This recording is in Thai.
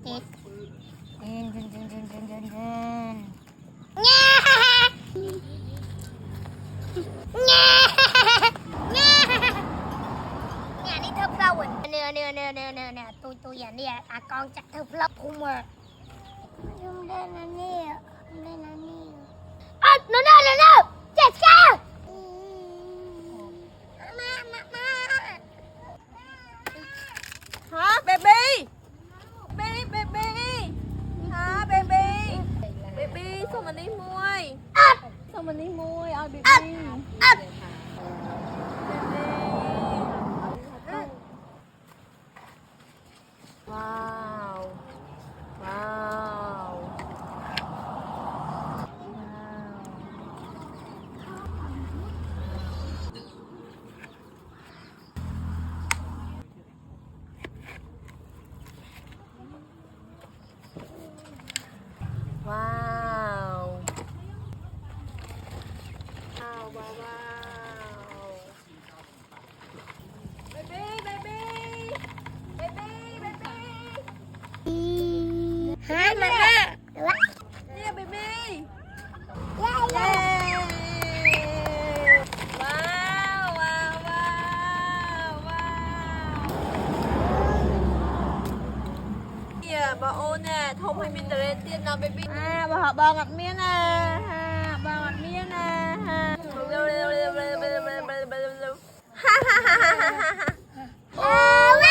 ติดเดินเดินเดินเดินเดินเดินเดินเงี้ยเนี่ยนี่เธอเพลาเหมือนเนี่ยตัวอย่างเนี่ยอากองจัดเธอเพลาพุ่งมายุ่งได้นะเนี่ยได้นะเนี่ยอ่ะนั่นเจ็ดก้าฮะเบบี้ฮะเบบี้ส่งมันนี่มวยส่งมันนี่มวยเอาเบบี้ว้าวว้าวว้าวเบบี้ฮะมาม่า เนี่ยเบบี้ เย้ เย้ว้าวว้าวว้าวว้าวเนี่ยbà ô nè thông hay mình tới tiên nào baby bà họ bà ngặt miếng nè bà ngặt miếng nè ha ha ha ha ha ha